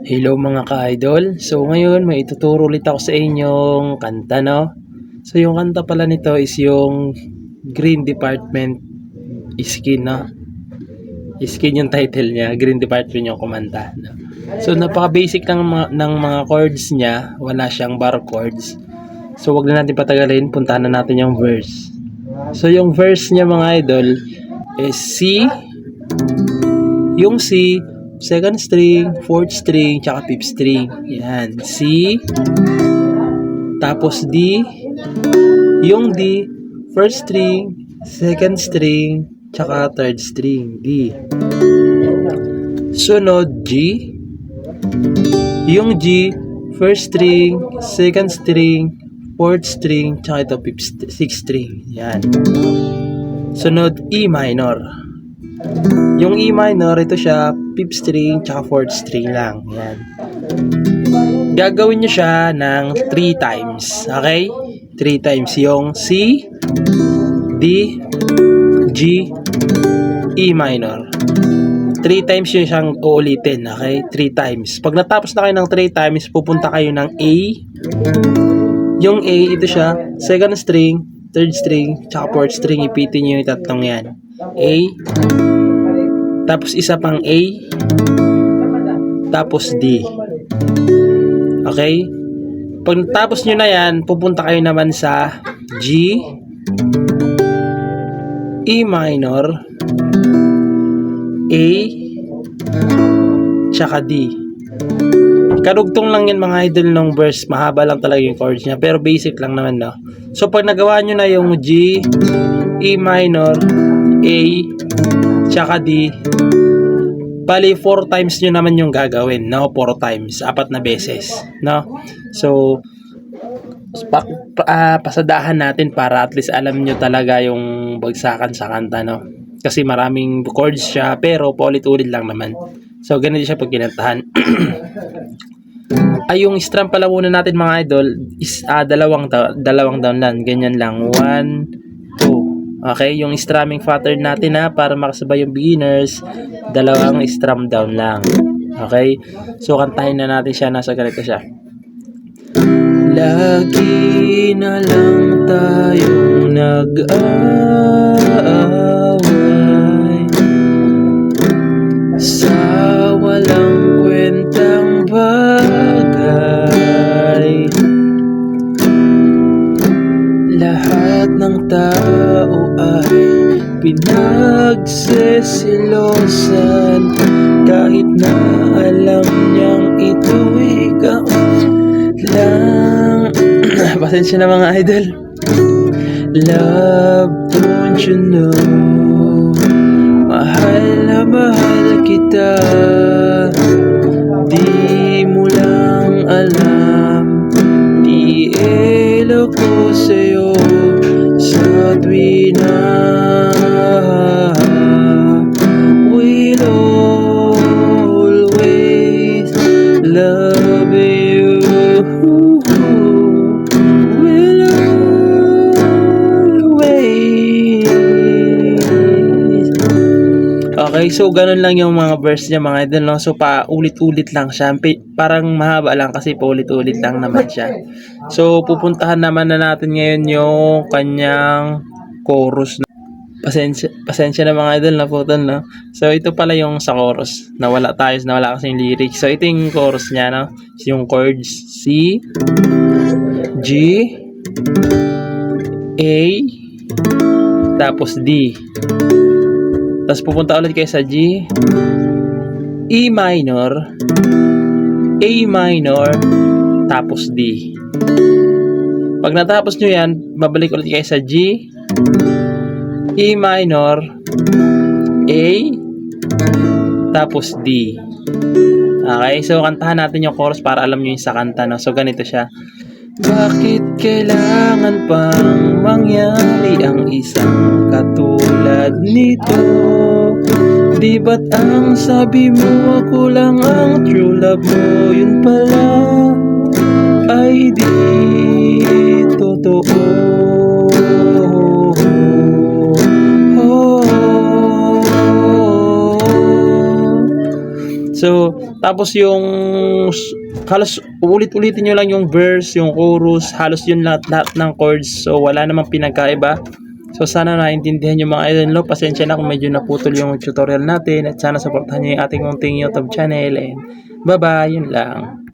Hello mga ka-idol. So ngayon may ituturo ulit ako sa inyong kanta, no? So yung kanta pala nito is yung Green Department Skin, no? Skin yung title niya, Green Department yung kumanta, no? So napaka-basic ng mga chords niya, wala siyang bar chords. So wag na natin patagalin, puntahan na natin yung verse. So yung verse niya mga idol is C, yung C, second string, fourth string, tsaka fifth string. Yan. C, tapos D, yung D, first string, second string, tsaka third string, D. Sunod, G, yung G, first string, second string, fourth string, tsaka ito, sixth string. Yan. Sunod, E minor. Yung E minor, ito siya, fifth string, tsaka fourth string lang. Yan. Gagawin nyo siya ng 3 times. Okay? 3 times. Yung C, D, G, E minor. 3 times yun siyang uulitin. Okay? 3 times. Pag natapos na kayo ng 3 times, pupunta kayo ng A. Yung A, ito siya, second string, third string, tsaka fourth string. Ipitin nyo yung tatlong yan. A, tapos isa pang A, tapos D. Okay? Pag natapos nyo na yan, pupunta kayo naman sa G, E minor, A, tsaka D. Karugtong lang yan mga idol ng verse. Mahaba lang talaga yung chords niya, pero basic lang naman, no? So pag nagawa nyo na yung G, E minor, A, tsaka D, bali 4 times nyo naman yung gagawin, no? 4 times, 4 na beses, no? So pasadahan natin para at least alam nyo talaga yung bagsakan sa kanta, no? Kasi maraming chords siya, pero paulit-ulit lang naman. So ganito siya pag kinantahan. Ay, yung strum pala muna natin mga idol is dalawang down lang, ganyan lang, 1, 2. Okay, yung strumming pattern natin para makasabay yung beginners, dalawang strum down lang. Okay, so kantahin na natin siya, nasa ganito siya. Lagi na lang tayong nag-aaway sa walang kwentang bagay. Lahat ng tao ay pinagsisilosan, kahit na alam niyang ito ikaw lang. Pasensya na mga idol. Love, don't you know, mahal na mahal kita. Di mo lang alam, nielo ko sa'yo sa tuwina. We'll always love you. We'll always. Okay, so ganun lang yung mga verse niya mga idol, no? So paulit-ulit lang siya. Parang mahaba lang kasi paulit-ulit lang naman siya. So pupuntahan naman na natin ngayon yung kanyang chorus. Pasensya na mga idol na putol, no? So ito pala yung sa chorus. Nawala kasi yung lyrics. So ito yung chorus niya, no? Yung chords C, G, A, tapos D. Tapos pupunta ulit kayo sa G, E minor, A minor, tapos D. Pag natapos nyo yan, babalik ulit kayo sa G, E minor, A, tapos D. Okay, so kantahan natin yung chorus para alam nyo yung sa kanta, no? So ganito siya. Bakit kailangan pang mangyari ang isang katulad nito? Di ba't ang sabi mo ako lang ang true love mo? Yun pala ay di totoo. So Tapos yung halos ulit-ulitin nyo lang yung verse, yung chorus, halos yun lahat ng chords. So wala namang pinagkaiba. So sana naintindihan yung mga idol, no? Pasensya na kung medyo naputol yung tutorial natin at sana supportahan nyo yung ating munting YouTube channel and bye-bye, yun lang.